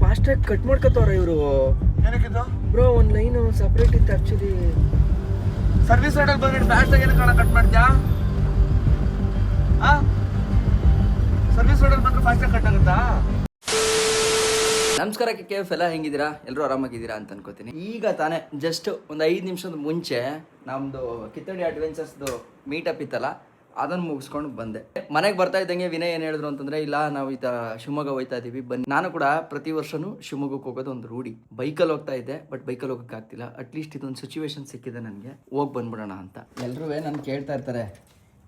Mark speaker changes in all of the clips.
Speaker 1: ಫಾಸ್ಟಾಗಿ ಕಟ್ ಮಾಡ್ಕೋತಾವ್ರ ಇವರು.
Speaker 2: ಏನಕ್ಕಿದ್ದು
Speaker 1: ಬ್ರೋ ಒಂದು ಲೈನು ಸಪ್ರೇಟ್ ಇತ್ತು ಆ್ಯಕ್ಚುಲಿ.
Speaker 2: ಸರ್ವಿಸ್ ರೋಡಲ್ಲಿ ಬಂದ್ಬಿಟ್ಟು ಫಾಸ್ಟಾಗಿ ಏನಕ್ಕೆ ಕಟ್ ಮಾಡ್ತೀಯಾ? ಸರ್ವಿಸ್ ರೋಡಲ್ಲಿ ಬಂದ್ರೆ ಫಾಸ್ಟಾಗಿ ಕಟ್ ಆಗುತ್ತಾ?
Speaker 1: ನಮಸ್ಕಾರ KF ಎಲ್ಲ ಹೆಂಗಿದ್ದೀರಾ? ಎಲ್ಲರೂ ಆರಾಮಾಗಿದ್ದೀರಾ ಅಂತ ಅನ್ಕೋತೀನಿ. ಈಗ ತಾನೇ ಜಸ್ಟ್ ಒಂದು 5 ನಿಮಿಷದ ಮುಂಚೆ ನಮ್ಮದು ಕಿತ್ತಡಿ ಅಡ್ವೆಂಚರ್ಸ್ದು ಮೀಟಪ್ ಇತ್ತಲ್ಲ, ಅದನ್ನು ಮುಗಿಸ್ಕೊಂಡು ಬಂದೆ. ಮನೆಗೆ ಬರ್ತಾ ಇದ್ದಂಗೆ ವಿನಯ್ ಏನು ಹೇಳಿದ್ರು ಅಂತಂದರೆ, ಇಲ್ಲ ನಾವು ಈ ಥರ ಶಿವಮೊಗ್ಗ ಹೋಗ್ತಾ ಇದ್ದೀವಿ ಬನ್ನಿ. ನಾನು ಕೂಡ ಪ್ರತಿ ವರ್ಷವೂ ಶಿವಮೊಗ್ಗಕ್ಕೆ ಹೋಗೋದು ಒಂದು ರೂಢಿ. ಬೈಕಲ್ಲಿ ಹೋಗ್ತಾ ಇದ್ದೆ, ಬಟ್ ಬೈಕಲ್ಲಿ ಹೋಗೋಕ್ಕಾಗ್ತಿಲ್ಲ. ಅಟ್ಲೀಸ್ಟ್ ಇದೊಂದು ಸಿಚುವೇಶನ್ ಸಿಕ್ಕಿದೆ ನನಗೆ, ಹೋಗಿ ಬಂದ್ಬಿಡೋಣ ಅಂತ. ಎಲ್ಲರೂ ನಾನು ಕೇಳ್ತಾ ಇರ್ತಾರೆ,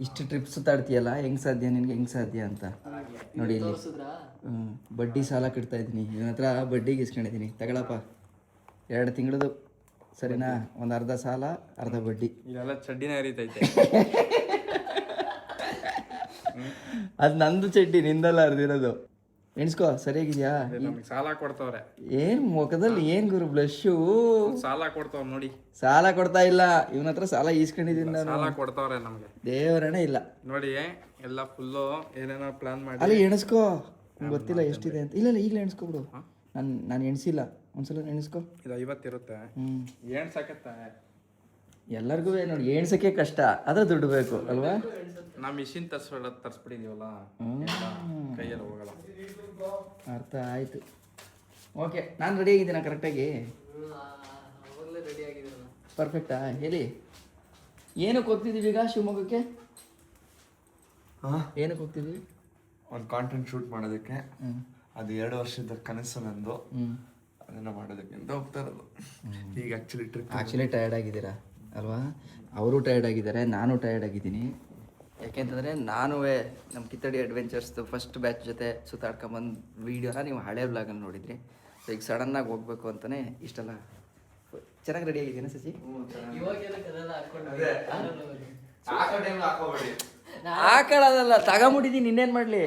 Speaker 1: ಇಷ್ಟು ಟ್ರಿಪ್ ಸುತ್ತಾಡ್ತೀಯಲ್ಲ, ಹೆಂಗೆ ಸಾಧ್ಯ ನಿನಗೆ, ಹೆಂಗೆ ಸಾಧ್ಯ ಅಂತ. ನೋಡಿ ಇಲ್ಲಿ ಬಡ್ಡಿ ಸಾಲ ಕಟ್ತಾ ಇದ್ದೀನಿ, ಇವನ ಹತ್ರ ಬಡ್ಡಿಗೆ ಇಸ್ಕೊಂಡಿದ್ದೀನಿ. ತಗೊಳಪ್ಪ 2 ತಿಂಗಳದು, ಸರಿನಾ? ಒಂದು ಅರ್ಧ ಸಾಲ ಅರ್ಧ ಬಡ್ಡಿ.
Speaker 2: ಇಲ್ಲೆಲ್ಲ ಚಡ್ಡಿನ ಹರಿತೈತೆ.
Speaker 1: ಅದು ನಂದು ಚಡ್ಡಿ, ನಿಂದಲ್ಲ ಹರಿದಿರೋದು. ಎಣಿಸ್ಕೋ, ಸರಿಯಾಗಿದ್ಯಾ?
Speaker 2: ನಮಗೆ ಸಾಲ ಕೊಡ್ತವ್ರೆ.
Speaker 1: ಏನ್ ಮುಖದಲ್ಲಿ ಏನ್ ಗುರು ಬ್ಲಶ್ಶು?
Speaker 2: ಸಾಲ ಕೊಡ್ತವ್ರ ನೋಡಿ.
Speaker 1: ಸಾಲ ಕೊಡ್ತಾ ಇಲ್ಲ, ಇವನ ಹತ್ರ ಸಾಲ ಈಸ್ಕೊಂಡಿದ್ದೀನಿ ನಾನು.
Speaker 2: ಸಾಲ ಕೊಡ್ತವ್ರೆ ನಮ್ಗೆ,
Speaker 1: ದೇವರೇ ಇಲ್ಲ.
Speaker 2: ನೋಡಿ ಎಲ್ಲ ಫುಲ್ಲು ಏನೇನೋ ಪ್ಲಾನ್ ಮಾಡಿ.
Speaker 1: ಅಲ್ಲಿ ಎಣಿಸ್ಕೋ, ಗೊತ್ತಿಲ್ಲ ಎಷ್ಟಿದೆ ಅಂತ. ಇಲ್ಲ ಈಗಲೇ ಎಣಿಸ್ಕೊಬಿಡು. ನಾನು ಎಣಿಸಿಲ್ಲ, ಒಂದ್ಸಲ ಎಣಿಸ್ಕೋ.
Speaker 2: ಇದು 50 ಇರುತ್ತೆ. ಎಣ್ಸಕತ್ತೆ
Speaker 1: ಎಲ್ಲರಿಗೂ ನೋಡಿ, ಎಣ್ಸಕ್ಕೆ ಕಷ್ಟ, ಅದ್ರ ದುಡ್ಡು ಬೇಕು ಅಲ್ವಾ?
Speaker 2: ನಾವು ಮಿಷಿನ್ ತರಿಸ್ಬಿಟ್ಟಿದೀವಲ್ಲ, ಕೈಯಲ್ಲಿ ಹೋಗಲ್ಲ.
Speaker 1: ಅರ್ಥ ಆಯ್ತು. ಓಕೆ, ನಾನು ರೆಡಿ ಆಗಿದ್ದೀನ ಕರೆಕ್ಟಾಗಿ? ಪರ್ಫೆಕ್ಟಾ? ಹೇಳಿ, ಏನಕ್ಕೆ ಹೋಗ್ತಿದ್ದೀವಿ ಈಗ ಶಿವಮೊಗ್ಗಕ್ಕೆ? ಏನಕ್ಕೆ ಹೋಗ್ತಿದ್ದೀವಿ?
Speaker 2: ಒಂದು ಕಾಂಟೆಂಟ್ ಶೂಟ್ ಮಾಡೋದಕ್ಕೆ. ಅದು 2 ವರ್ಷದ ಕನಸು ನಂದು. ಅದನ್ನ ಮಾಡೋದಕ್ಕೆ ಅಂತ ಹೋಗ್ತಾ ಇರೋದು. ಈಗ ಆ್ಯಕ್ಚುಲಿ
Speaker 1: ಟಯರ್ಡ್ ಆಗಿದ್ದೀರಾ ಅಲ್ವಾ? ಅವರು ಟಯರ್ಡ್ ಆಗಿದ್ದಾರೆ, ನಾನು ಟಯರ್ಡ್ ಆಗಿದ್ದೀನಿ. ಯಾಕೆಂತಂದರೆ ನಾನು ನಮ್ಮ ಕಿತ್ತಡಿ ಅಡ್ವೆಂಚರ್ಸ್ದು ಫಸ್ಟ್ ಬ್ಯಾಚ್ ಜೊತೆ ಸುತ್ತಾಡ್ಕೊಂಬಂದು ವೀಡಿಯೋನ ನೀವು ಹಳೆ ವ್ಲಾಗಲ್ಲಿ ನೋಡಿದ್ರಿ. ಸೊ ಈಗ ಸಡನ್ನಾಗಿ ಹೋಗ್ಬೇಕು ಅಂತಲೇ ಇಷ್ಟೆಲ್ಲ. ಚೆನ್ನಾಗಿ ರೆಡಿ ಆಗಿದ್ದೀನಿ ಸಚಿ? ಹಾಕೊಳ್ಳೋದಲ್ಲ, ತಗೊಂಬಿಟ್ಟಿದ್ದೀನಿ. ಇನ್ನೇನು ಮಾಡಲಿ,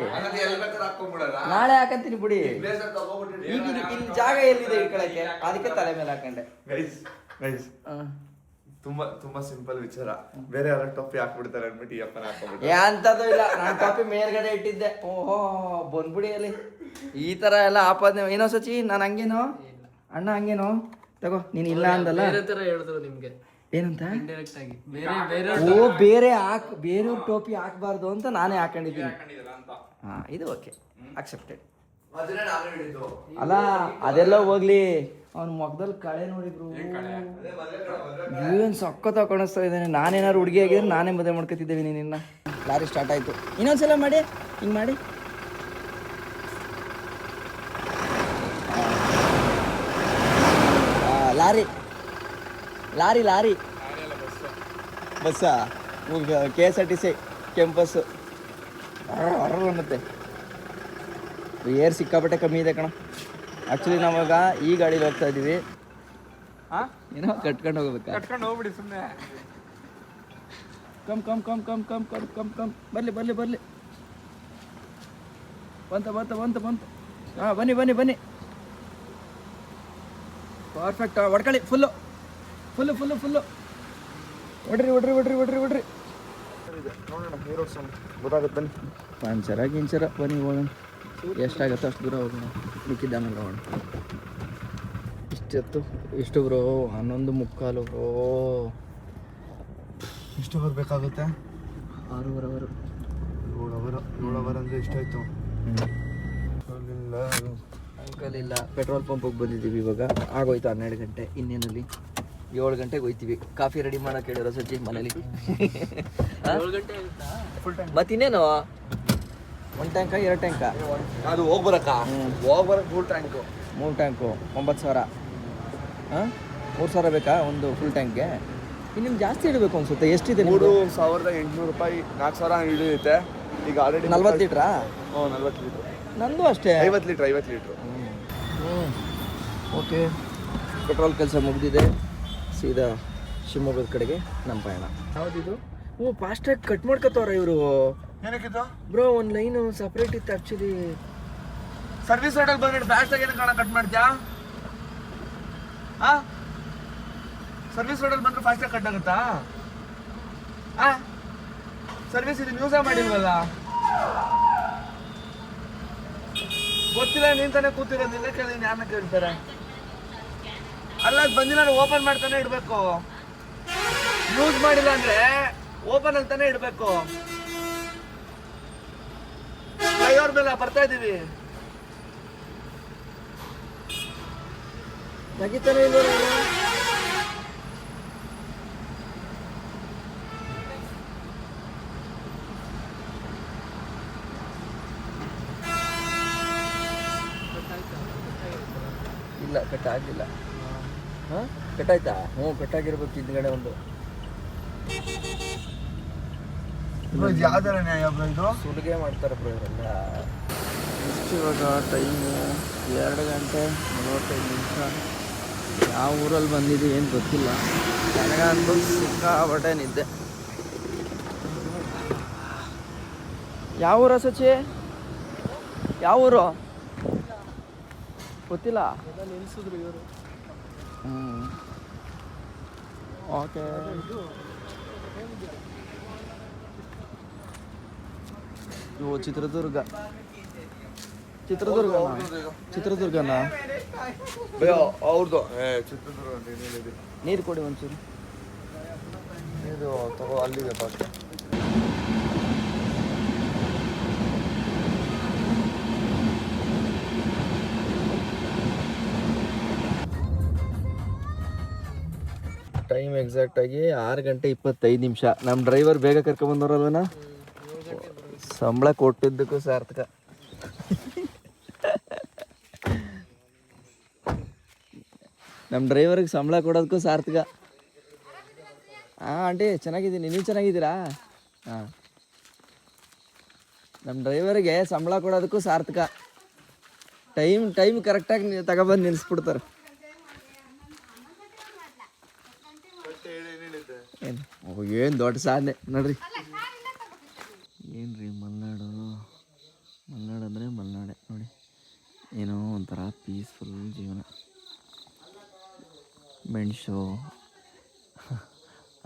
Speaker 1: ನಾಳೆ ಹಾಕಂತೀನಿ ಬಿಡಿ. ಈಗ ಇಲ್ಲಿ ಜಾಗ ಎಲ್ಲಿದೆ ಇಟ್ಕೊಳ್ಳೋಕ್ಕೆ, ಅದಕ್ಕೆ ತಲೆ ಮೇಲೆ ಹಾಕೊಂಡೆ.
Speaker 2: ತುಂಬಾ ಸಿಂಪಲ್ ವಿಚಾರ. ಬೇರೆ ಯಾರ ಟೊಪ್ಪಿ ಹಾಕ್ಬಿಡ್ತಾರೆ ಅನ್ಬಿಟ್ಟು ಈ ಅಪ್ಪನ ಹಾಕೊಂಡ್ಬಿಟ್ಟು.
Speaker 1: ಅಂತದ್ದು ಇಲ್ಲ, ನಾನು ಟೊಪ್ಪಿ ಮೇಲ್ಗಡೆ ಇಟ್ಟಿದ್ದೆ. ಓಹೋ, ಬಂದ್ಬಿಡಿ ಅಲ್ಲಿ ಈ ಥರ ಎಲ್ಲ ಆಪಾದನೆ. ಏನೋ ಸಚಿ, ನಾನು ಹಂಗೇನೋ ಅಣ್ಣ, ಹಂಗೇನೋ ತಗೋ, ನೀನು ಇಲ್ಲ ಅಂದಲ್ಲ.
Speaker 3: ನಿಮ್ಗೆ
Speaker 1: ಏನಂತ?
Speaker 3: ಇಂಡೈರೆಕ್ಟ್ ಆಗಿ
Speaker 1: ಬೇರೆ ಟೋಪಿ ಹಾಕ್ಬಾರ್ದು ಅಂತ ನಾನೇ ಹಾಕೊಂಡಿದ್ದೀನಿ. ಇದು ಓಕೆ, ಅಕ್ಸೆಪ್ಟೆಡ್. ಅಲ್ಲ ಅದೆಲ್ಲ ಹೋಗ್ಲಿ, ಅವ್ನ ಮುಖದಲ್ಲಿ ಕಳೆ ನೋಡಿದ್ರು, ಏನು ಸಕ್ಕತ್ತಾಗಿ ಕಾಣಿಸ್ತಾ ಇದ್ದಾನೆ. ನಾನೇನಾದ್ರು ಹುಡುಗಿ ಆಗಿದ್ರೆ ನಾನೇ ಮದುವೆ ಮಾಡ್ಕೊತಿದ್ದೇವೆ ನಿನ್ನ. ಲಾರಿ ಸ್ಟಾರ್ಟ್ ಆಯಿತು, ಇನ್ನೊಂದ್ಸಲ ಮಾಡಿ, ಹಿಂಗೆ ಮಾಡಿ. ಲಾರಿ ಬಸ್ಸಾ? KSRTC ಕೆಂಪಸ್ಸು ಅನ್ನತ್ತೆ. ಏರ್ ಸಿಕ್ಕಾಪಟ್ಟೆ ಕಮ್ಮಿ ಇದೆ ಕಣ. ಆ್ಯಕ್ಚುಲಿ ನಾವಾಗ ಈ ಗಾಡೀಲಿ ಹೋಗ್ತಾ ಇದ್ದೀವಿ. ಏನೋ ಕಟ್ಕೊಂಡು ಹೋಗ್ಬೇಕಾ?
Speaker 2: ಕಟ್ಕೊಂಡು ಹೋಗ್ಬಿಡಿ ಸುಮ್ಮನೆ.
Speaker 1: ಕಮ್ ಬರ್ಲಿ ಬಂತು. ಹಾಂ, ಬನ್ನಿ. ಪರ್ಫೆಕ್ಟ್, ಹೊಡ್ಕೊಳ್ಳಿ. ಫುಲ್ಲು ಹೊಡ್ರಿ.
Speaker 2: ಗೊತ್ತಾಗುತ್ತೆ ಬನ್ನಿ.
Speaker 1: ಪಂಚರ ಬನ್ನಿ, ಹೋಗೋಣ. ಎಷ್ಟಾಗತ್ತೋ ಅಷ್ಟು ದೂರ ಹೋಗೋಣ, ಮಿಕ್ಕಿದ್ದಾಮೇಲೆ ಹೋಗೋಣ. ಇಷ್ಟು ಬ್ರೋ, 11:45 ಬ್ರೋ.
Speaker 2: ಎಷ್ಟು ಅವರ್ ಬೇಕಾಗುತ್ತೆ?
Speaker 1: 6 ಅವರ್.
Speaker 2: 7 ಅವರ್ ಅಂದರೆ ಎಷ್ಟಾಯ್ತು?
Speaker 1: ಅಂಕಲ್ ಇಲ್ಲ, ಪೆಟ್ರೋಲ್ ಪಂಪಿಗೆ ಬಂದಿದ್ದೀವಿ ಇವಾಗ. ಆಗೋಯ್ತು 12 ಗಂಟೆ. ಇನ್ನೇನಲ್ಲಿ 7 ಗಂಟೆಗೆ ಹೋಯ್ತೀವಿ. ಕಾಫಿ ರೆಡಿ ಮಾಡೋಕೆ ಹೇಳಿರೋ ಸಜ್ಜಿ ಮನೇಲಿ.
Speaker 3: 7 ಗಂಟೆ
Speaker 1: ಮತ್ತಿನ್ನೇನು, 1 ಟ್ಯಾಂಕ 2 ಟ್ಯಾಂಕ?
Speaker 2: ಅದು ಹೋಗ್ಬರಕ್ಕೆ ಫುಲ್ ಟ್ಯಾಂಕು.
Speaker 1: 3 ಟ್ಯಾಂಕು 9,000. 3,000 ಬೇಕಾ ಒಂದು ಫುಲ್ ಟ್ಯಾಂಕ್ಗೆ? ನಿಮ್ಗೆ ಜಾಸ್ತಿ ಇಡಬೇಕು ಅನ್ಸುತ್ತೆ. ಎಷ್ಟಿದೆ?
Speaker 2: 3,800 ರೂಪಾಯಿ. 4,000 ಹಿಡಿಯುತ್ತೆ ಈಗ ಆಲ್ರೆಡಿ.
Speaker 1: 40 ಲೀಟ್ರಾ?
Speaker 2: 40 ಲೀಟ್ರ್.
Speaker 1: ನಂದು ಅಷ್ಟೇ,
Speaker 2: 50 ಲೀಟ್ರ್.
Speaker 1: ಓಕೆ, ಪೆಟ್ರೋಲ್ ಕೆಲಸ ಮುಗಿದಿದೆ. ಸೀದಾ ಶಿವಮೊಗ್ಗದ ಕಡೆಗೆ ನಮ್ಮ ಪಯಣ. ಯಾವುದಿದು? ಫಾಸ್ಟಾಗಿ ಕಟ್ ಮಾಡ್ಕೋತಾವ್ರ ಇವರು.
Speaker 2: ಏನಕ್ಕಿದ್ದು
Speaker 1: ಬ್ರೋ? ಒಂದು ಲೈನು ಸಪ್ರೇಟ್ ಇತ್ತು ಆ್ಯಕ್ಚುಲಿ.
Speaker 2: ಸರ್ವಿಸ್ ರೋಡಲ್ಲಿ ಬಂದ್ಬಿಟ್ಟು ಫಾಸ್ಟಾಗಿ ಏನಕ್ಕೆ ಕಟ್ ಮಾಡ್ತೀಯಾ? ಸರ್ವಿಸ್ ರೋಡಲ್ಲಿ ಬಂದ್ರೆ ಫಾಸ್ಟಾಗಿ ಕಟ್ ಆಗುತ್ತಾ? ಸರ್ವಿಸ್ ಇದು ಯೂಸೇ ಮಾಡಿಲ್ವಲ್ಲ. ಗೊತ್ತಿಲ್ಲ ನೀನ್ ತಾನೇ ಕೂತಿರೋ ನಿನ್ನೆ ಕೇಳಿ ಯಾರನ್ನ ಕೇಳ್ತಾರೆ ಅಲ್ಲ ಬಂದಿಲ್ಲ ಓಪನ್ ಮಾಡ್ತಾನೆ ಇಡ್ಬೇಕು ಯೂಸ್ ಮಾಡಿಲ್ಲ ಅಂದ್ರೆ ಓಪನ್ ಅಂತಾನೆ ಇಡ್ಬೇಕು ಫ್ಲೈಓವರ್ ಮೇಲೆ ಬರ್ತಾ ಇದೀವಿ ನಗಿತಾನೆ ಇಲ್ಲ
Speaker 1: ಇಲ್ಲ ಕಟ್ ಆಗಿಲ್ಲ. ಹಾಂ ಕಟ್ಟಾಯ್ತಾ? ಹ್ಞೂ ಕಟ್ಟಾಗಿರ್ಬೇಕು ಹಿಂದ್ಗಡೆ ಒಂದು.
Speaker 2: ಯಾವ್ದಾರ ನ್ಯಾಯ ಬ್ರೋ ಇದು
Speaker 1: ಸುಲಿಗೆ ಮಾಡ್ತಾರೆ ಬ್ರೋ ಇವರೆಲ್ಲ. ಎಷ್ಟು ಇವಾಗ ಟೈಮು 2 ಗಂಟೆ 45 ನಿಮಿಷ. ಯಾವ ಊರಲ್ಲಿ ಬಂದಿದ್ದೀವಿ ಏನು ಗೊತ್ತಿಲ್ಲ. ನನಗಂತೂ ಸಿಕ್ಕಾಪಟ್ಟೆ ನಿದ್ದೆ. ಯಾವ ಊರ ಸಚಿ? ಯಾವ ಊರು ಗೊತ್ತಿಲ್ಲ.
Speaker 3: ನಿಲ್ಸಿದ್ರು ಇವರು.
Speaker 1: ಓಕೆ ಇವು ಚಿತ್ರದುರ್ಗ. ಚಿತ್ರದುರ್ಗನಾ?
Speaker 2: ಅವ್ರದ್ದು ಚಿತ್ರದುರ್ಗ
Speaker 1: ನೀರು ಕೊಡಿ ಒಂಚೂರು.
Speaker 2: ಇದು ತಗೋ ಅಲ್ಲಿದೆ ಪಾತ್ರ.
Speaker 1: ಟೈಮ್ ಎಕ್ಸಾಕ್ಟಾಗಿ 6 ಗಂಟೆ 25 ನಿಮಿಷ. ನಮ್ಮ ಡ್ರೈವರ್ ಬೇಗ ಕರ್ಕೊಂಬಂದವ್ರಲ್ವನ? ಸಂಬಳ ಕೊಟ್ಟಿದ್ದಕ್ಕೂ ಸಾರ್ಥಕ. ನಮ್ಮ ಡ್ರೈವರ್ಗೆ ಸಂಬಳ ಕೊಡೋದಕ್ಕೂ ಸಾರ್ಥಕ. ಹಾಂ ಆಂಟಿ ಚೆನ್ನಾಗಿದ್ದೀನಿ, ನೀವು ಚೆನ್ನಾಗಿದ್ದೀರಾ? ಹಾಂ, ನಮ್ಮ ಡ್ರೈವರ್ಗೆ ಸಂಬಳ ಕೊಡೋದಕ್ಕೂ ಸಾರ್ಥಕ. ಟೈಮ್ ಕರೆಕ್ಟಾಗಿ ತಗೊಬಂದು ನಿಲ್ಲಿಸ್ಬಿಡ್ತಾರೆ. ಏನು ದೊಡ್ಡ ಸಾಧನೆ ನೋಡ್ರಿ. ಏನ್ರಿ ಮಲೆನಾಡು ಅಂದರೆ ಮಲೆನಾಡೆ ನೋಡಿ. ಏನೋ ಒಂಥರ ಪೀಸ್ಫುಲ್ ಜೀವನ. ಮೆಣಸು,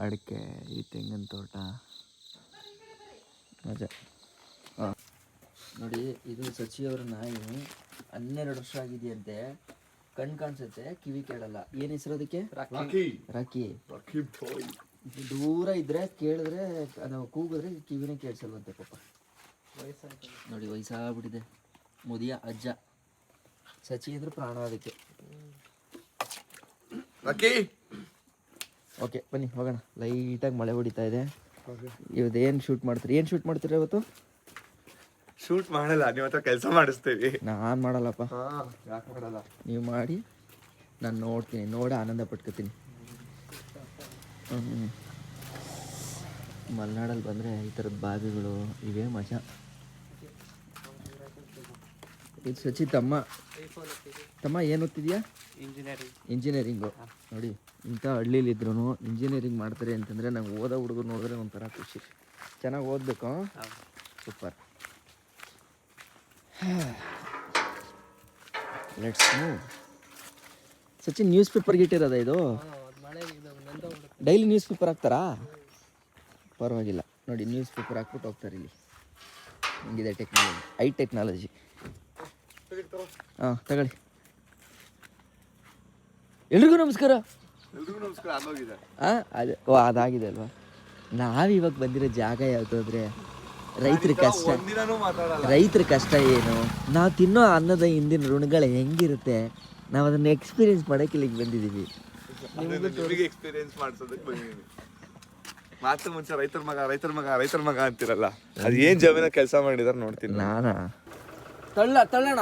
Speaker 1: ಅಡಿಕೆ, ಈ ತೆಂಗಿನ ತೋಟ ಮಜಾ. ಹಾಂ ನೋಡಿ, ಇದು ಸಚಿಯವ್ರ ನಾಯಿ. 12 ವರ್ಷ ಆಗಿದೆಯಂತೆ. ಕಣ್ಣು ಕಾಣಿಸುತ್ತೆ, ಕಿವಿ ಕೇಳಲ್ಲ. ಏನು ಹೆಸರು ಅದಕ್ಕೆ? ರಾಕಿ. ದೂರ ಇದ್ರೆ ಕೇಳಿದ್ರೆ ನಾವು ಕೂಗಿದ್ರೆ ಕಿವಿನೇ ಕೇಳಿಸಲ್ವಂತೆ ಪಾಪ. ನೋಡಿ ವಯಸ್ಸಾಗ್ಬಿಟ್ಟಿದೆ. ಮುದಿಯ ಅಜ್ಜ. ಸಚಿ ಅಂದ್ರೆ ಪ್ರಾಣ ಅದಕ್ಕೆ. ಓಕೆ ಬನ್ನಿ ಹೋಗೋಣ. ಲೈಟಾಗಿ ಮಳೆ ಹೊಡಿತಾ ಇದೆ. ಇವತ್ತು ಏನು ಶೂಟ್ ಮಾಡ್ತೀರಿ ಇವತ್ತು?
Speaker 2: ಶೂಟ್ ಮಾಡಲ್ಲ, ನೀವು ಹತ್ರ ಕೆಲಸ ಮಾಡಿಸ್ತೀವಿ.
Speaker 1: ನಾನು ಮಾಡಲ್ಲಪ್ಪ.
Speaker 2: ಯಾಕೆ ಮಾಡಲ್ಲ?
Speaker 1: ನೀವು ಮಾಡಿ, ನಾನು ನೋಡ್ತೀನಿ, ನೋಡಿ ಆನಂದ ಪಟ್ಕೋತೀನಿ. ಮಲೆನಾಡಲ್ಲಿ ಬಂದರೆ ಈ ಥರದ ಬಾವಿಗಳು ಇವೇ ಮಜಾ. ಇದು ಸಚಿ ತಮ್ಮ ಏನು ಓದ್ತಿದ್ಯಾ? ಇಂಜಿನಿಯರಿಂಗು. ನೋಡಿ, ಇಂಥ ಹಳ್ಳಿಲಿದ್ರೂ ಇಂಜಿನಿಯರಿಂಗ್ ಮಾಡ್ತಾರೆ ಅಂತಂದರೆ ನಂಗೆ ಓದೋ ಹುಡುಗರು ನೋಡಿದ್ರೆ ಒಂಥರ ಖುಷಿ. ಚೆನ್ನಾಗಿ ಓದಬೇಕು. Super. Let's move. Sachin news paper ಗಿಟ್ಟಿರೋದ ಇದು? ಡೈಲಿ ನ್ಯೂಸ್ ಪೇಪರ್ ಹಾಕ್ತಾರಾ? ಪರವಾಗಿಲ್ಲ ನೋಡಿ, ನ್ಯೂಸ್ ಪೇಪರ್ ಹಾಕ್ಬಿಟ್ಟು ಹೋಗ್ತಾರೆ ಇಲ್ಲಿ. ಹಿಂಗಿದೆ ಟೆಕ್ನಾಲಜಿ, ಟೆಕ್ನಾಲಜಿ. ಹಾಂ ತಗೊಳ್ಳಿ. ಎಲ್ರಿಗೂ ನಮಸ್ಕಾರ. ಹಾಂ ಅದಾಗಿದೆ ಅಲ್ವಾ? ನಾವಿವಾಗ ಬಂದಿರೋ ಜಾಗ ಯಾವುದು ಅಂದರೆ ರೈತರ ಕಷ್ಟ ಏನು, ನಾವು ತಿನ್ನೋ ಅನ್ನದ ಹಿಂದಿನ ಋಣಗಳು ಹೆಂಗಿರುತ್ತೆ, ನಾವು ಅದನ್ನು ಎಕ್ಸ್ಪೀರಿಯೆನ್ಸ್ ಮಾಡೋಕ್ಕೆ ಇಲ್ಲಿಗೆ ಬಂದಿದ್ದೀವಿ.
Speaker 2: ಎಕ್ಸ್ಪೀರಿಯೆನ್ಸ್ ಮಾಡಿಸೋದಕ್ಕೆ ಬಂದಿದ್ದೀನಿ. ಮಾತು ಮುಂಚೆ ರೈತರ ಮಗ ಅಂತಿರಲ್ಲ, ಅದು ಏನು ಜಮೀನ ಕೆಲಸ ಮಾಡಿದಾರೆ ನೋಡ್ತೀನಿ.
Speaker 1: ನಾನಾ ತಳ್ಳೋಣ?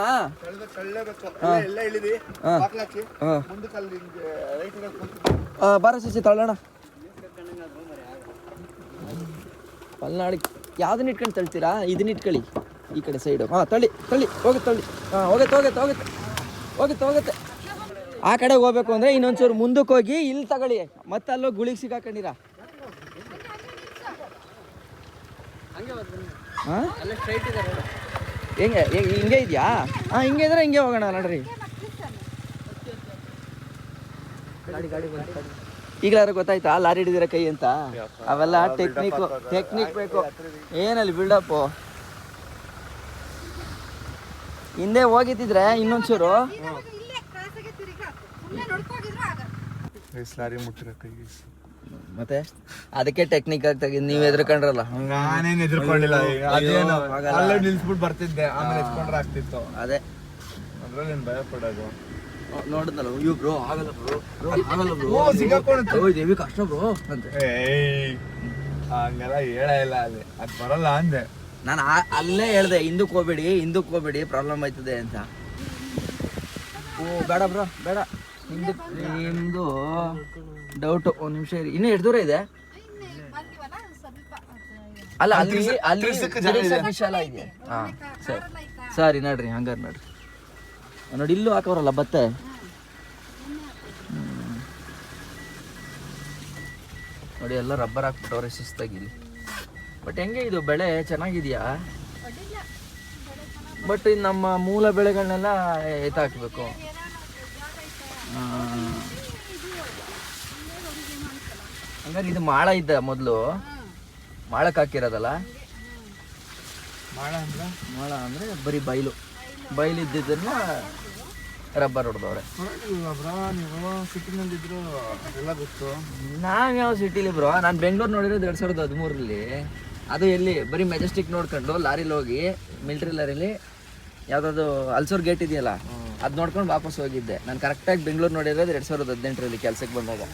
Speaker 1: ಬಾರ ಸಸಿ ತಳ್ಳೋಣ. ಪಲ್ನಾಡಿ ಯಾವ್ದನ್ನ ಇಟ್ಕೊಂಡು ತಳ್ತೀರಾ? ಇದನ್ನ ಇಟ್ಕೊಳ್ಳಿ ಈ ಕಡೆ ಸೈಡು. ಹಾಂ ತಳ್ಳಿ ಹೋಗುತ್ತೆ. ಹಾಂ ಹೋಗುತ್ತೆ. ಆ ಕಡೆಗೆ ಹೋಗ್ಬೇಕು ಅಂದರೆ ಇನ್ನೊಂಚೂರು ಮುಂದಕ್ಕೆ ಹೋಗಿ ಇಲ್ಲಿ ತಗೊಳ್ಳಿ. ಮತ್ತೆ ಅಲ್ಲೋಗಿ ಗುಳಿಗೆ ಸಿಗಾಕೊಂಡಿರ. ಹಾಂ ಹಿಂಗೆ ಇದೆಯಾ? ಹಾಂ ಹಿಂಗೆ ಇದ್ರೆ ಹಿಂಗೆ ಹೋಗೋಣ ನೋಡ್ರಿ. ಈಗಲಾರು ಗೊತ್ತಾಯ್ತಾ ಲಾರಿ ಹಿಡಿದಿರೋ ಕೈ ಅಂತ? ಅವೆಲ್ಲ ಟೆಕ್ನಿಕ್ ಬೇಕು. ಏನಲ್ಲಿ ಬಿಲ್ಡಪ್ಪು. ಹಿಂದೆ ಹೋಗಿದ್ದಿದ್ರೆ ಇನ್ನೊಂಚೂರು
Speaker 2: ಲಾರಿ ಮುಟ್ಟಿರೋ ಕೈಗೆ
Speaker 1: ಮತ್ತೆ ಅದಕ್ಕೆ ಟೆಕ್ನಿಕ್ ಆಗಿ ತೆಗೆದು ನೀವು ಎದ್ರಕೊಂಡ್ರಲ್ಲ.
Speaker 2: ನಾನೇನ್ ಎದ್ರಕೊಂಡಿಲ್ಲ, ಅದೇನು ಅಲ್ಲೇ ನಿಲ್ಸ್ಬಿಟ್ಟು ಬರ್ತಿದ್ದೆ, ಆಮೇಲೆ ಎತ್ಕೊಂಡ್ರೆ ಆಗ್ತಿತ್ತು.
Speaker 1: ಅದೇ
Speaker 2: ಅದ್ರಲ್ಲಿ ಏನ್ ಭಯ ಪಡೋದು.
Speaker 1: ನೋಡಿದ್ನಲ್ಲ, ಅಯ್ಯೋ ಬ್ರೋ ಆಗಲ್ಲ ಬ್ರೋ, ಆಗಲ್ಲ ಬ್ರೋ,
Speaker 2: ಸಿಗಾಕೊಂಡು
Speaker 1: ದೇವಿ ಕಷ್ಟ ಬ್ರೋ ಅಂತ.
Speaker 2: ಹಂಗೆಲ್ಲ ಹೇಳ ಇಲ್ಲ, ಅದ್ ಬರಲ್ಲ ಅಂದೆ
Speaker 1: ನಾನು. ಅಲ್ಲೇ ಹೇಳ್ದೆ ಹಿಂದಕ್ಕೆ ಹೋಗ್ಬೇಡಿ ಪ್ರಾಬ್ಲಮ್ ಆಯ್ತದೆ ಅಂತ. ಓ ಬೇಡ ಬ್ರೋ ಬೇಡ, ನಿಮ್ದು ಡೌಟು. ಒಂದು ನಿಮಿಷ ಇರಿ, ಇನ್ನೂ ಎಷ್ಟು ದೂರ ಇದೆ? ಅಲ್ಲ ಅಲ್ಲಿ ವಿಶಾಲ ಇದೆ. ಹಾಂ ಸರಿ ನೋಡ್ರಿ, ಹಂಗಾರೆ ನೋಡ್ರಿ ನೋಡಿ, ಇಲ್ಲೂ ಹಾಕೋರಲ್ಲ ಬತ್ತೆ. ನೋಡಿ ಎಲ್ಲ ರಬ್ಬರ್ ಹಾಕ್ಬಿಟ್ಟವ್ರೆ ಶಿಸ್ತಾಗಿಲ್ಲಿ. ಬಟ್ ಹೆಂಗೆ ಇದು ಬೆಳೆ ಚೆನ್ನಾಗಿದೆಯಾ? ಬಟ್ ಇದು ನಮ್ಮ ಮೂಲ ಬೆಳೆಗಳನ್ನೆಲ್ಲ ಎತ್ತಾಕ್ಬೇಕು. ಹಂಗಾರೆ ಇದು ಮಾಳ ಇದ್ದ ಮೊದಲು, ಮಾಳಕ್ಕೆ ಹಾಕಿರೋದಲ್ಲ. ಮಾಳ ಅಂದರೆ ಬರೀ ಬೈಲಿದ್ದನ್ನ ರಬ್ಬರ್ ಹೊಡೆದವ್ರೆ.
Speaker 2: ನೀವು ಸಿಟಿನಲ್ಲಿದ್ರು ಎಲ್ಲ ಗೊತ್ತು.
Speaker 1: ನಾವ್ಯಾವ ಸಿಟಿಲಿ ಬ್ರೋ? ನಾನು ಬೆಂಗಳೂರು ನೋಡಿರೋದು 2013 ಅದು ಎಲ್ಲಿ ಬರೀ ಮೆಜೆಸ್ಟಿಕ್ ನೋಡ್ಕೊಂಡು ಲಾರಿಲಿ ಹೋಗಿ, ಮಿಲ್ಟ್ರಿ ಲಾರಿಲಿ ಯಾವುದಾದ್ರು ಅಲ್ಸೂರ್ ಗೇಟ್ ಇದೆಯಲ್ಲ ಅದು ನೋಡ್ಕೊಂಡು ವಾಪಸ್ ಹೋಗಿದ್ದೆ. ನಾನು ಕರೆಕ್ಟಾಗಿ ಬೆಂಗಳೂರು ನೋಡಿರೋದು 2018 ಕೆಲಸಕ್ಕೆ ಬಂದಾಗ.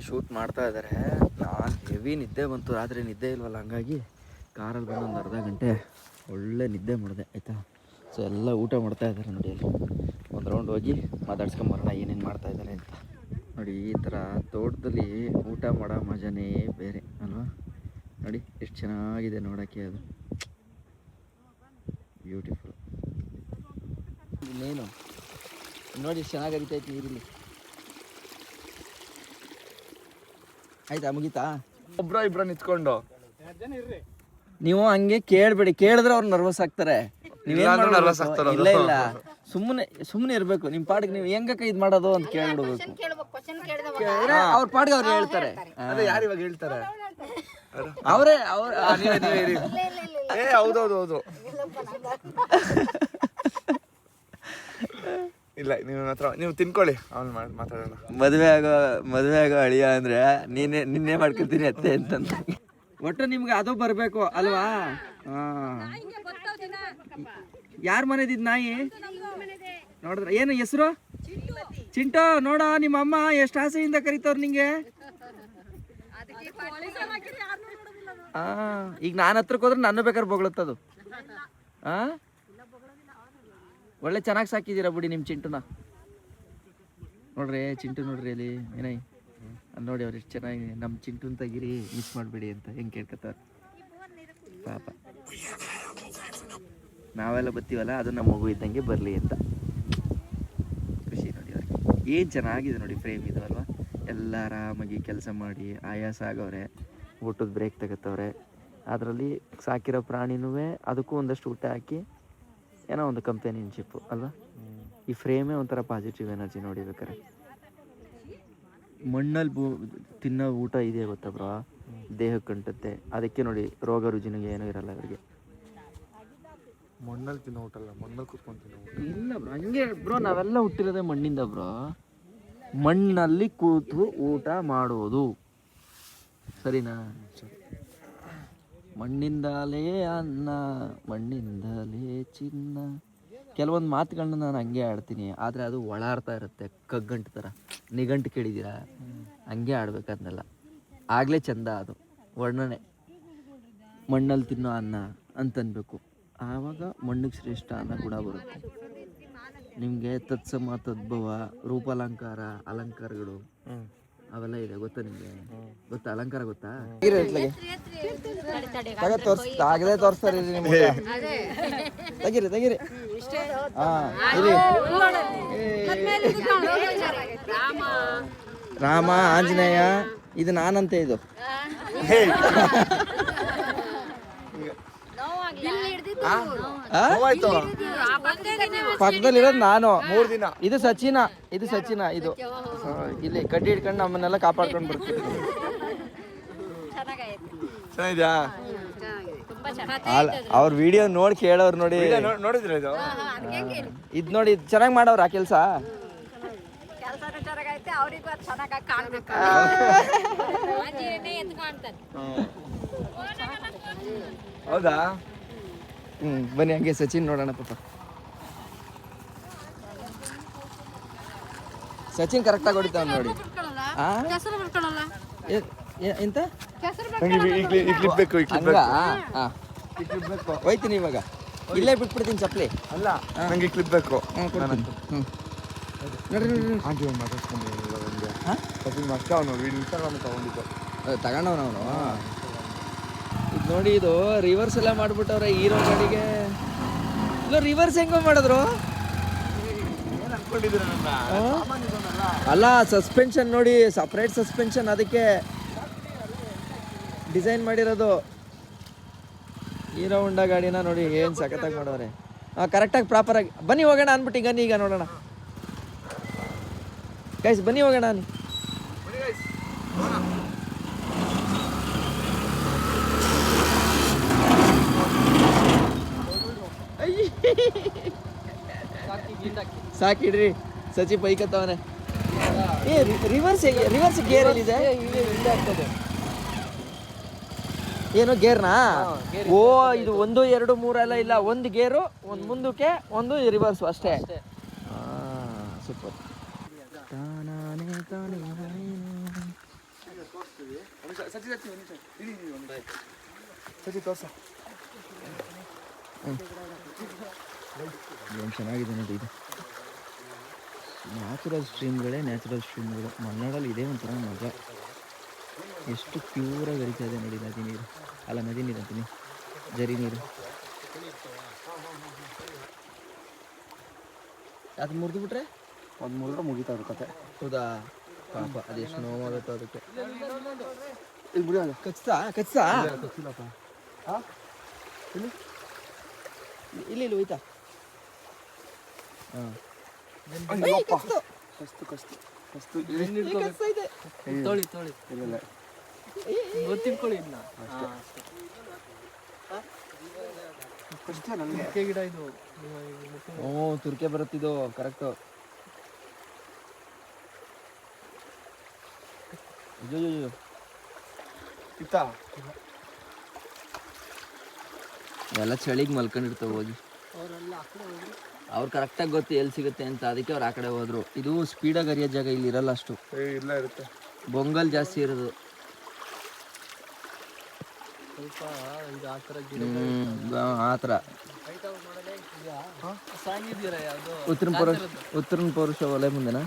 Speaker 1: ಶೂಟ್ ಮಾಡ್ತಾ ಇದ್ದಾರೆ. ನಾನು ಹೆವಿ ನಿದ್ದೆ ಬಂತು, ರಾತ್ರಿ ನಿದ್ದೆ ಇಲ್ವಲ್ಲ, ಹಂಗಾಗಿ ಕಾರಲ್ಲಿ ಬಂದು ಒಂದು ಅರ್ಧ ಗಂಟೆ ಒಳ್ಳೆ ನಿದ್ದೆ ಮಾಡಿದೆ ಆಯಿತಾ. ಸೊ ಎಲ್ಲ ಊಟ ಮಾಡ್ತಾ ಇದ್ದಾರೆ ನೋಡಿ. ಅಲ್ಲಿ ಒಂದು ರೌಂಡ್ ಹೋಗಿ ಮಾತಾಡ್ಸ್ಕೊಂಬರೋಣ ಏನೇನು ಮಾಡ್ತಾ ಇದ್ದಾರೆ ಅಂತ. ನೋಡಿ ಈ ಥರ ತೋಟದಲ್ಲಿ ಊಟ ಮಾಡೋ ಮಜಾನೇ ಬೇರೆ ಅಲ್ವಾ? ನೋಡಿ ಎಷ್ಟು ಚೆನ್ನಾಗಿದೆ ನೋಡೋಕ್ಕೆ, ಅದು ಬ್ಯೂಟಿಫುಲ್. ಇನ್ನೇನು ನೋಡಿ ಎಷ್ಟು ಚೆನ್ನಾಗಿ ಹರಿತೈತೆ ನೀರಿಲ್ಲಿ. ಆಯ್ತಾ, ಮುಗೀತಾ?
Speaker 2: ಇಬ್ರ ನಿಂತ್ಕೊಂಡು
Speaker 1: ನೀವು ಹಂಗೆ ಕೇಳಬೇಡಿ, ಕೇಳಿದ್ರೆ ಅವ್ರು ನರ್ವಸ್ ಆಗ್ತಾರೆ.
Speaker 2: ನರ್ವಸ್ ಆಗ್ತಾರೆ.
Speaker 1: ಇಲ್ಲ ಇಲ್ಲ, ಸುಮ್ಮನೆ ಇರಬೇಕು ನಿಮ್ಮ ಪಾಡಿಗೆ. ನೀವು ಹೆಂಗಕ್ಕ ಇದು ಮಾಡೋದು ಅಂತ ಕೇಳ್ಬಿಡ್ಬೇಕು. ಕೇಳಿದ್ರೆ ಅವ್ರ ಪಾಡಿಗೆ ಅವ್ರು ಹೇಳ್ತಾರೆ.
Speaker 2: ಅದೇ ಯಾರು ಇವಾಗ ಹೇಳ್ತಾರೆ?
Speaker 1: ಅವರೇ
Speaker 2: ಹೌದೌದು. ಇಲ್ಲ, ನೀವು ತಿನ್ಕೊಳ್ಳಿ, ಅವ್ನು ಮಾತಾಡೋಣ.
Speaker 1: ಮದುವೆ ಆಗೋ ಅಳಿಯ ಅಂದ್ರೆ ನಿನ್ನೆ ಮಾಡ್ಕೊತೀನಿ ಅತ್ತೆ ಅಂತ. ಒಟ್ಟು ನಿಮ್ಗೆ ಅದು ಬರಬೇಕು ಅಲ್ವಾ? ಯಾರ ಮನೆದಿದ್ ನಾಯಿ ನೋಡಿದ್ರ? ಏನು ಹೆಸರು? ಚಿಂಟು. ನೋಡ ನಿಮ್ಮ ಅಮ್ಮ ಎಷ್ಟು ಆಸೆಯಿಂದ ಕರೀತವ್ರು ನಿಂಗೆ. ಈಗ ನಾನು ಹತ್ರಕ್ಕೆ ಹೋದ್ರೆ ನಾನು ಬೇಕಾದ್ರೆ ಬೊಗಳುತ್ತದು. ಒಳ್ಳೆ ಚೆನ್ನಾಗಿ ಸಾಕಿದ್ದೀರಾ ಬಿಡಿ ನಿಮ್ಮ ಚಿಂಟುನ. ನೋಡ್ರಿ ಚಿಂಟು ನೋಡ್ರಿ ಅಲ್ಲಿ ಏನೈ ನೋಡಿ, ಅವ್ರು ಎಷ್ಟು ಚೆನ್ನಾಗಿ ನಮ್ಮ ಚಿಂಟುನ್ ತೆಗೀರಿ, ಮಿಸ್ ಮಾಡಬೇಡಿ ಅಂತ ಹೆಂಗೆ ಕೇಳ್ಕೊತಾರೆ ಪಾಪ. ನಾವೆಲ್ಲ ಬರ್ತೀವಲ್ಲ, ಅದು ನಮ್ಮ ಮಗು ಇದ್ದಂಗೆ ಬರಲಿ ಅಂತ ಖುಷಿ ನೋಡಿ ಅವ್ರಿಗೆ. ಏನು ಚೆನ್ನಾಗಿದೆ ನೋಡಿ ಫ್ರೇಮ್ ಇದು ಅಲ್ವಾ?
Speaker 4: ಎಲ್ಲ ಆರಾಮಾಗಿ ಕೆಲಸ ಮಾಡಿ ಆಯಾಸ ಆಗವ್ರೆ, ಊಟದ ಬ್ರೇಕ್ ತೆಗಿತವ್ರೆ. ಅದರಲ್ಲಿ ಸಾಕಿರೋ ಪ್ರಾಣಿನೂ ಅದಕ್ಕೂ ಒಂದಷ್ಟು ಊಟ ಹಾಕಿ ಏನೋ ಒಂದು ಕಂಪೆನಿಯನ್ಶಿಪ್ಪು ಅಲ್ವಾ. ಈ ಫ್ರೇಮೇ ಒಂಥರ ಪಾಸಿಟಿವ್ ಎನರ್ಜಿ ನೋಡಿ. ಬೇಕಾರೆ ಮಣ್ಣಲ್ಲಿ ತಿನ್ನೋ ಊಟ ಇದೆ ಗೊತ್ತಾ ಬ್ರೋ, ದೇಹಕ್ಕೆ ಅಂಟುತ್ತೆ. ಅದಕ್ಕೆ ನೋಡಿ ರೋಗ ರುಜಿನಿಗೆ ಏನೂ ಇರಲ್ಲ ಅವರಿಗೆ.
Speaker 2: ಮಣ್ಣಲ್ಲಿ ತಿನ್ನೋ ಊಟ ಅಲ್ಲ, ಮಣ್ಣಲ್ಲಿ ಕೂತ್ಕೊಂಡು ತಿನ್ನೋ ಊಟ.
Speaker 4: ಇಲ್ಲ ಬ್ರೋ, ಹಂಗೆ ಬ್ರೋ ನಾವೆಲ್ಲ ಹುಟ್ಟಿರೋದೇ ಮಣ್ಣಿಂದ ಬ್ರೋ. ಮಣ್ಣಲ್ಲಿ ಕೂತು ಊಟ ಮಾಡೋದು ಸರಿನಾ? ಮಣ್ಣಿಂದಲೇ ಅನ್ನ, ಮಣ್ಣಿಂದಲೇ ಚಿನ್ನ. ಕೆಲವೊಂದು ಮಾತುಗಳನ್ನ ನಾನು ಹಂಗೆ ಆಡ್ತೀನಿ, ಆದರೆ ಅದು ಒಳ ಅರ್ಥ ಇರುತ್ತೆ, ಕಗ್ಗಂಟು ಥರ. ನಿಘಂಟು ಕೇಳಿದ್ದೀರಾ? ಹಂಗೆ ಆಡ್ಬೇಕಂದಲ್ಲ, ಆಗಲೇ ಚಂದ ಅದು ವರ್ಣನೆ. ಮಣ್ಣಲ್ಲಿ ತಿನ್ನೋ ಅನ್ನ ಅಂತನ್ಬೇಕು, ಆವಾಗ ಮಣ್ಣಿಗೆ ಶ್ರೇಷ್ಠ ಅನ್ನೋ ಗುಣ ಬರುತ್ತೆ. ನಿಮಗೆ ತತ್ಸಮ, ತದ್ಭವ, ರೂಪಾಲಂಕಾರ, ಅಲಂಕಾರಗಳು ಅವೆಲ್ಲ ಇದೆ ಗೊತ್ತಾ ನಿಮಗೆ? ಗೊತ್ತಾ ಅಲಂಕಾರ ಗೊತ್ತಾ?
Speaker 1: ಆಗಲೇ ತೋರಿಸ್ತಾರೆ ನಿಮ್ಗೆ. ತೆಗಿರಿ ರಾಮ, ಆಂಜನೇಯ, ಇದು ನಾನಂತೆ. ಇದು ಪಕ್ಕದಲ್ಲಿರೋದು ನಾನು. 3 ದಿನ. ಇದು ಸಚಿನ. ಇದು ಇಲ್ಲಿ ಕಡ್ಡಿ ಹಿಡ್ಕೊಂಡು ನಮ್ಮನ್ನೆಲ್ಲ ಕಾಪಾಡ್ಕೊಂಡು ಬರ್ತೀವಿ.
Speaker 2: ಚೆನ್ನಾಗಿದ್ಯಾ?
Speaker 1: ಅವ್ರ ವಿಡಿಯೋ ನೋಡಿ ಕೇಳೋರು ನೋಡಿ.
Speaker 2: ನೋಡಿದ್ರೆ
Speaker 1: ಇದು ನೋಡಿ, ಇದು ಚೆನ್ನಾಗಿ ಮಾಡವ್ರ ಆ ಕೆಲಸ.
Speaker 2: ಹೌದಾ?
Speaker 1: ಬನ್ನಿ ಹಂಗೆ ಸಚಿನ್ ನೋಡೋಣ ಪಾಪ. ಸಚಿನ್ ಕರೆಕ್ಟಾಗಿ ಹೊಡಿತಾವ ನೋಡಿ. ಎಂತ ಹೋಯ್ತೀನಿ ಇವಾಗ, ಇಲ್ಲೇ ಬಿಟ್ಬಿಡ್ತೀನಿ ಚಪ್ಪಲಿ.
Speaker 2: ಅಲ್ಲ, ನಂಗೆ ಕ್ಲಿಪ್ ಬೇಕು.
Speaker 1: ತಗೊಂಡವನವನು. ಇದು ನೋಡಿ, ಇದು ರಿವರ್ಸ್ ಎಲ್ಲ ಮಾಡ್ಬಿಟ್ಟವ್ರೆ ಹೀರೋ ಗಾಡಿಗೆ. ಇಲ್ಲ ರಿವರ್ಸ್ ಹೆಂಗೋ ಮಾಡಿದ್ರು. ಅಲ್ಲ, ಸಸ್ಪೆನ್ಷನ್ ನೋಡಿ, ಸಪ್ರೇಟ್ ಸಸ್ಪೆನ್ಷನ್, ಅದಕ್ಕೆ ಡಿಸೈನ್ ಮಾಡಿರೋದು. ಹೀರೋ ಹೊಂಡಾ ಗಾಡಿನ ನೋಡಿ ಏನು ಸಖತ್ತಾಗಿ ಮಾಡವ್ರೆ. ಕರೆಕ್ಟಾಗಿ ಪ್ರಾಪರಾಗಿ. ಬನ್ನಿ ಹೋಗೋಣ ಅಂದ್ಬಿಟ್ಟು ಗನ್ನಿ ಈಗ ನೋಡೋಣ ಗೈಸ್, ಬನ್ನಿ ಹೋಗೋಣ. ಸಾಕಿಡ್ರಿ, ಸಚಿ ಬೈಕತ್ತವನೆ. ರಿವರ್ಸ್ ಗೇರ್ ಎಲ್ಲಿದೆ? ಏನು ಗೇರ್ನಾ? ಓ, ಇದು 1, 2, 3 ಎಲ್ಲ ಇಲ್ಲ. 1 ಗೇರು, 1 ಮುಂದಕ್ಕೆ, 1 ರಿವರ್ಸು ಅಷ್ಟೇ. ಸೂಪರ್. ಏನು ಚೆನ್ನಾಗಿದೆ ನೋಡಿ. ಇದು ನ್ಯಾಚುರಲ್ ಸ್ಟ್ರೀಮ್ಗಳೇ. ಮಲೆನಾಡಲ್ಲಿ ಇದೇ ಒಂಥರ ಮಜಾ. ಎಷ್ಟು ಪ್ಯೂರಾಗಿ ಹರಿತಾ ಇದೆ ನೋಡಿ ನದಿ ನೀರು. ಅಲ್ಲ, ನದಿ ನೀರು ಅಂತೀನಿ, ಜರಿ ನೀರು. ಅದು ಮುರಿದು ಬಿಟ್ರೆ
Speaker 2: ಮುಗಿತಾ ಇರೋ ಕತೆ.
Speaker 1: ಹೌದಾ? ಪಾಪ ಅದೆಷ್ಟು ನೋವಾಗುತ್ತೋ ಅದಕ್ಕೆ.
Speaker 2: ಕಚ್ತಾ
Speaker 1: ಇಲ್ಲಿ ಹೋಯ್ತಾ? ಹಾಂ,
Speaker 3: ತೊಳಿ ಗೊತ್ತಿಟ್ಕೊಳ್ಳಿ ಇದನ್ನ. ಗಿಡ ಇದು.
Speaker 1: ತುರ್ಕೆ ಬರುತ್ತಿದ್ದು ಕರೆಕ್ಟು. ಅಯ್ಯೋ ಎಲ್ಲ ಚಳಿಗೆ ಮಲ್ಕೊಂಡಿರ್ತಾವೆ ಹೋಗಿ. ಅವ್ರು ಕರೆಕ್ಟಾಗಿ ಗೊತ್ತು ಎಲ್ಲಿ ಸಿಗುತ್ತೆ ಅಂತ, ಅದಕ್ಕೆ ಅವ್ರು ಆ ಕಡೆ ಹೋದ್ರು. ಇದು ಸ್ಪೀಡಾಗಿ ಹರಿಯೋ ಜಾಗ ಇಲ್ಲಿ ಇರಲ್ಲ ಅಷ್ಟು,
Speaker 2: ಇಲ್ಲ ಇರುತ್ತೆ.
Speaker 1: ಬೊಂಗಲ್ ಜಾಸ್ತಿ ಇರೋದು. ಆ ಥರ ಉತ್ತರ ಪೌರುಷ ಒಲೆ ಮುಂದೆನಾ?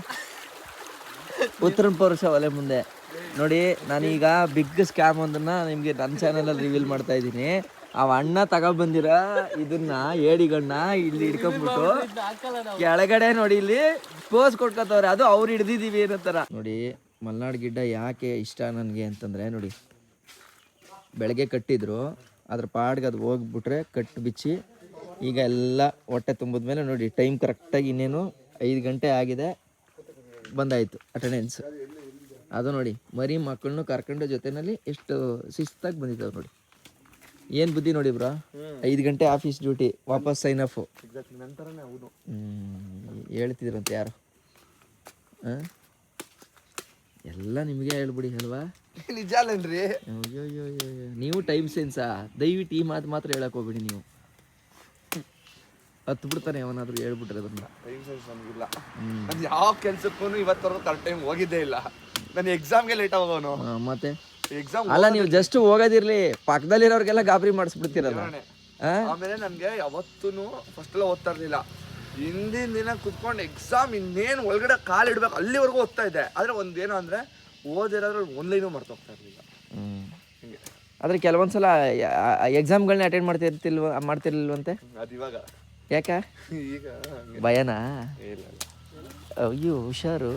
Speaker 1: ಉತ್ತರ ಪೌರುಷ ಒಲೆ ಮುಂದೆ ನೋಡಿ. ನಾನೀಗ ಬಿಗ್ ಸ್ಕ್ಯಾಮ್ ಒಂದನ್ನ ನಿಮಗೆ ನನ್ನ ಚಾನಲಲ್ಲಿ ರಿವೀಲ್ ಮಾಡ್ತಾ ಇದ್ದೀನಿ. ಅವ ಅಣ್ಣ ತಗೊಬಂದಿರ ಇದನ್ನ ಏಡಿಗಣ್ಣ ಇಲ್ಲಿ ಹಿಡ್ಕೊಂಡ್ಬಿಟ್ಟು ಕೆಳಗಡೆ ನೋಡಿ ಇಲ್ಲಿ ಪೋಸ್ ಕೊಟ್ಕೋತವ್ರೆ. ಅದು ಅವ್ರು ಹಿಡ್ದಿದೀವಿ ಏನೋ ಥರ ನೋಡಿ.
Speaker 4: ಮಲ್ನಾಡ್ ಗಿಡ್ಡ ಯಾಕೆ ಇಷ್ಟ ನನಗೆ ಅಂತಂದರೆ ನೋಡಿ, ಬೆಳಗ್ಗೆ ಕಟ್ಟಿದ್ರು, ಅದ್ರ ಪಾಡ್ಗೆ ಅದು ಹೋಗ್ಬಿಟ್ರೆ ಕಟ್ಟು ಬಿಚ್ಚಿ, ಈಗ ಎಲ್ಲ ಹೊಟ್ಟೆ ತುಂಬಿದ್ಮೇಲೆ ನೋಡಿ ಟೈಮ್ ಕರೆಕ್ಟಾಗಿ ಇನ್ನೇನು 5 ಗಂಟೆ ಆಗಿದೆ, ಬಂದಾಯಿತು ಅಟೆಂಡೆನ್ಸ್. ಅದು ನೋಡಿ ಮರಿ ಮಕ್ಕಳನ್ನು ಕರ್ಕೊಂಡು ಜೊತೆಯಲ್ಲಿ ಎಷ್ಟು ಶಿಸ್ತಾಗಿ ಬಂದಿದ್ದಾವೆ ನೋಡಿ. ಏನು ಬುದ್ಧಿ ನೋಡಿ ಬ್ರಾ, 5 ಗಂಟೆ ಆಫೀಸ್ ಡ್ಯೂಟಿ, ವಾಪಸ್ ಸೈನ್ ಆಫು.
Speaker 2: ನಂತರನೇ ಹೌದು.
Speaker 4: ಹೇಳ್ತಿದ್ರಂತೆ ಯಾರು, ಹಾಂ ಎಲ್ಲ ನಿಮಗೆ ಹೇಳ್ಬಿಡಿ ಅಲ್ವಾ?
Speaker 2: ನಿಜ ಅಲ್ಲೇನ್ರಿ?
Speaker 4: ಅಯ್ಯೋ ನೀವು ಟೈಮ್ ಸೆನ್ಸಾ? ದಯವಿಟ್ಟು ಈ ಮಾತು ಮಾತ್ರ ಹೇಳಕ್ ಹೋಗ್ಬಿಡಿ ನೀವು. ಹತ್ತು ಬಿಡ್ತಾನೆ ಅವನಾದ್ರೂ ಹೇಳ್ಬಿಟ್ರೆ ಅದನ್ನ.
Speaker 2: ಟೈಮ್ ಸೆನ್ಸ್ ನಮಗಿಲ್ಲ. ನಾನು ಯಾವ ಕೆಲ್ಸಕ್ಕೂ ಇವತ್ತವರೆಗೂ ಕರೆಕ್ಟ್ ಟೈಮ್ ಹೋಗಿದ್ದೇ ಇಲ್ಲ. ನಾನು ಎಕ್ಸಾಮ್ಗೆ ಲೇಟ್ ಆಗೋನು.
Speaker 4: ಮತ್ತೆ
Speaker 2: ಎಕ್ಸಾಮ್
Speaker 4: ಅಲ್ಲ, ನೀವು ಜಸ್ಟ್ ಹೋಗೋದಿರ್ಲಿ, ಪಕ್ಕದಲ್ಲಿರೋರ್ಗೆಲ್ಲ ಗಾಬರಿ ಮಾಡಿಸ್ಬಿಡ್ತೀರಲ್ಲ.
Speaker 2: ಆಮೇಲೆ ನನ್ಗೆ ಯಾವತ್ತೂ ಫಸ್ಟ್ ಎಲ್ಲ ಓದ್ತಾ ಇರ್ಲಿಲ್ಲ. ಹಿಂದಿನ ದಿನ ಕುತ್ಕೊಂಡು ಎಕ್ಸಾಮ್ ಇನ್ನೇನು ಒಳಗಡೆ ಕಾಲು ಇಡ್ಬೇಕು ಅಲ್ಲಿವರೆಗೂ ಓದ್ತಾ ಇದ್ದೆ. ಆದ್ರೆ ಒಂದೇನು ಅಂದ್ರೆ ಓದಿರೋದ್ರೆ ಒಂದ್ಲೈನು ಮರ್ತೋಗ್ತಾ ಇರ್ಲಿಲ್ಲ. ಹಿಂಗೆ
Speaker 4: ಆದ್ರೆ ಕೆಲವೊಂದ್ಸಲ ಎಕ್ಸಾಮ್ಗಳನ್ನ ಅಟೆಂಡ್ ಮಾಡ್ತಿರ್ಲಿಲ್ವಂತೆ.
Speaker 2: ಅದು ಇವಾಗ
Speaker 4: ಯಾಕೆ?
Speaker 2: ಈಗ
Speaker 4: ಭಯನಾ?
Speaker 2: ಇಲ್ಲ.
Speaker 4: ಅಯ್ಯೋ ಹುಷಾರು.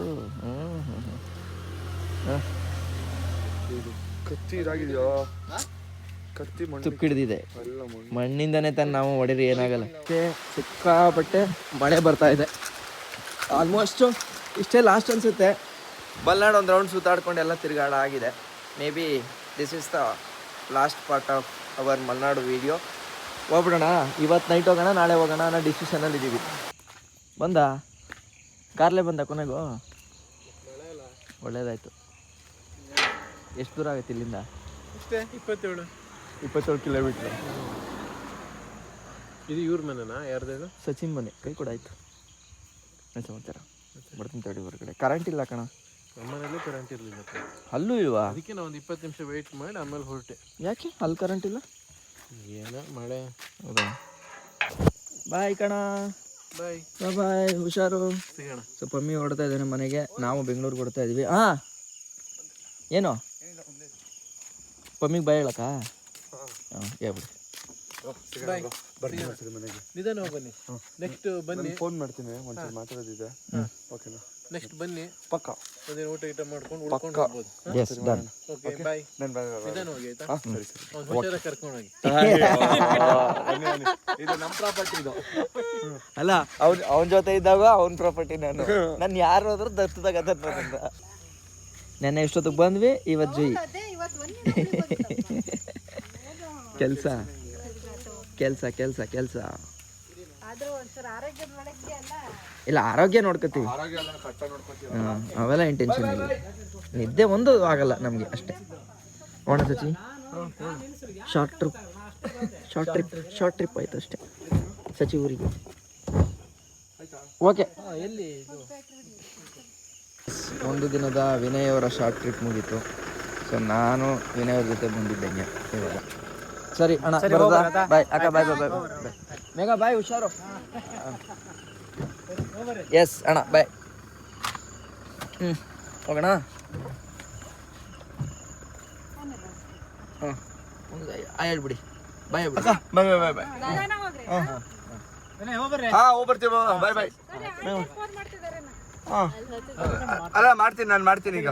Speaker 2: ಇದು ಕತ್ತಿ ಇದಾಗಿದೆಯೋ, ಕತ್ತಿ
Speaker 4: ತುಕ್ಕಿಡ್ದಿದೆ.
Speaker 2: ಎಲ್ಲ ಮಣ್ಣು.
Speaker 4: ಮಣ್ಣಿಂದನೇ ತಾನು ನಾವು ಹೊಡೆರಿ ಏನಾಗಲ್ಲ. ಸಿಕ್ಕಾಪಟ್ಟೆ ಮಳೆ ಬರ್ತಾ ಇದೆ. ಆಲ್ಮೋಸ್ಟು ಇಷ್ಟೇ ಲಾಸ್ಟ್ ಅನಿಸುತ್ತೆ. ಮಲ್ನಾಡ್ ಒಂದು ರೌಂಡ್ ಸುತ್ತಾಡ್ಕೊಂಡು ಎಲ್ಲ ತಿರುಗಾಡ ಆಗಿದೆ. Maybe this is the last part of our Malnad video. ಹೋಗ್ಬಿಡೋಣ, ಇವತ್ತು ನೈಟ್ ಹೋಗೋಣ, ನಾಳೆ ಹೋಗೋಣ ಅನ್ನೋ ಡಿಸಿಷನಲ್ಲಿ ಇದ್ದೀವಿ. ಬಂದ ಕಾರ್ಲೇ ಬಂದ ಕೊನೆಗೂ? ಒಳ್ಳೇದಾಯ್ತು. ಎಷ್ಟು ದೂರ ಆಗುತ್ತೆ ಇಲ್ಲಿಂದ?
Speaker 3: ಅಷ್ಟೇ
Speaker 4: 27 ಕಿಲೋಮೀಟ್ರ್.
Speaker 3: ಇದು ಇವ್ರ ಮನೆನಾ? ಯಾರ್ದೇನು?
Speaker 4: ಸಚಿನ್ ಮನೆ. ಕೈ ಕೂಡ ಆಯ್ತು. ಸಮಾಚಾರ ಬರ್ತೀನಿ ತಡಿ ಹೊರಗಡೆ. ಕರೆಂಟ್ ಇಲ್ಲ ಕಣ
Speaker 3: ನಮ್ಮ ಮನೇಲಿ. ಕರೆಂಟ್ ಇರಲಿಲ್ಲ,
Speaker 4: ಅಲ್ಲೂ ಇಲ್ವಾ?
Speaker 3: ಅದಕ್ಕೆ ನಾವು ಒಂದು 20 ನಿಮಿಷ ವೆಯ್ಟ್ ಮಾಡಿ ಆಮೇಲೆ ಹೊರಟೆ.
Speaker 4: ಯಾಕೆ ಅಲ್ಲಿ ಕರೆಂಟ್ ಇಲ್ಲ?
Speaker 3: ಏನೋ ಮಳೆ.
Speaker 4: ಹೌದಾ? ಬಾಯ್ ಕಣ.
Speaker 3: ಬಾಯ್
Speaker 4: ಬಾಯ್, ಹುಷಾರು.
Speaker 3: ಸಿಗೋಣ.
Speaker 4: ಸ್ವಲ್ಪ ಮಮ್ಮಿ ಹೊಡ್ತಾ ಇದ್ದಾನೆ ಮನೆಗೆ, ನಾವು ಬೆಂಗಳೂರಿಗೆ ಹೊಡ್ತಾ ಇದೀವಿ. ಹಾಂ, ಏನು ಪಮ್ಮಿಗೆ ಬಾಯ್ ಹೇಳಕ್ಕ? ಹಾಂ, ಹೇಳ್ಬಿಡಿ.
Speaker 3: ನಿಧಾನ ಬನ್ನಿ. ನೆಕ್ಸ್ಟ್ ಬನ್ನಿ,
Speaker 2: ಫೋನ್ ಮಾಡ್ತೀನಿ, ಒಂದ್ಸಲ ಮಾತಾಡೋದಿದೆ. ಓಕೆನಾ?
Speaker 3: ನೆಕ್ಸ್ಟ್ ಬನ್ನಿ,
Speaker 2: ಪಕ್ಕ
Speaker 3: ಒಂದೇನು ಊಟ ಮಾಡ್ಕೊಂಡು ಉಳ್ಕೊಂಡು ಹೋಗ್ಬೋದು.
Speaker 4: Yes, done.
Speaker 3: Okay, bye. ನಿಧಾನವಾಗಿ ಆಯ್ತಾ? ಅವ್ನು ಹುಷಾರಾಗಿ ಕರ್ಕೊಂಡೋಗಿ.
Speaker 2: ಇದು ನಮ್ಮ ಪ್ರಾಪರ್ಟಿ. ಇದು
Speaker 4: ಅಲ್ಲ, ಅವನ ಜೊತೆ ಇದ್ದಾಗ ಅವನ ಪ್ರಾಪರ್ಟಿ. ನಾನು ಯಾರು ಹೋದ್ರೂ ದತ್ತದಾಗ ಅಂತ. ನೆನ್ನೆ ಎಷ್ಟೊತ್ತಿಗೆ ಬಂದ್ವಿ, ಇವತ್ತು ಜೈ ಕೆಲಸ ಕೆಲಸ ಕೆಲಸ ಕೆಲಸ. ಇಲ್ಲ, ಆರೋಗ್ಯ ನೋಡ್ಕೋತೀವಿ. ಹಾಂ, ಅವೆಲ್ಲ ಏನು ಟೆನ್ಷನ್ ಇಲ್ಲ. ನಿದ್ದೆ ಒಂದು ಆಗಲ್ಲ ನಮಗೆ ಅಷ್ಟೇ. ಓಣ ಸಚಿ, ಶಾರ್ಟ್ ಟ್ರಿಪ್ ಆಯ್ತು ಅಷ್ಟೇ ಸಚಿ ಊರಿಗೆ. ಓಕೆ,
Speaker 3: ಎಲ್ಲಿ
Speaker 4: ಒಂದು ದಿನದ ವಿನಯ್ ಅವರ ಶಾರ್ಟ್ ಟ್ರಿಪ್ ಮುಗೀತು. ಸೊ ನಾನು ವಿನಯ್ ಅವ್ರ ಜೊತೆ ಬಂದಿದ್ದೆ ಇವಾಗ. ಸರಿ ಅಣ್ಣ, ಬಾಯ್ ಅಕ್ಕ. ಬಾಯ್ ಬಾಯ್ ಬಾಯ್ ಬಾಯ್. ಮೇಘ ಬಾಯ್, ಹುಷಾರು. ಎಸ್ ಅಣ್ಣ, ಬಾಯ್. ಹೋಗೋಣ. ಹಾಂ, ಹೇಳ್ಬಿಡಿ. ಬಾಯ್ ಹೇಳ್ಬಿಡಿ.
Speaker 2: ಹೋಗ್ಬರ್ತೀವಿ. ಬಾಯ್ ಬಾಯ್. ಅಲ್ಲ, ನಾನು ಮಾಡ್ತೀನಿ ಈಗ.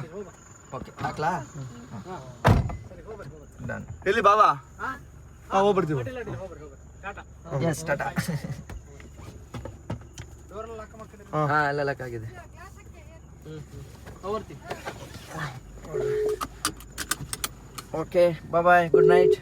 Speaker 4: ಓಕೆ, ಹಾಕ್ಲಾ? ಡನ್.
Speaker 2: ಎಲ್ಲಿ ಬಾಬಾ? ಹೋಗ್ಬರ್ತೀವಿ.
Speaker 4: ಎಸ್, ಟಾಟಾ. ಹಾಂ, ಎಲ್ಲ ಲಾಕ್ ಆಗಿದೆ. ಓಕೆ, ಬಾಯ್ ಬಾಯ್, ಗುಡ್ ನೈಟ್.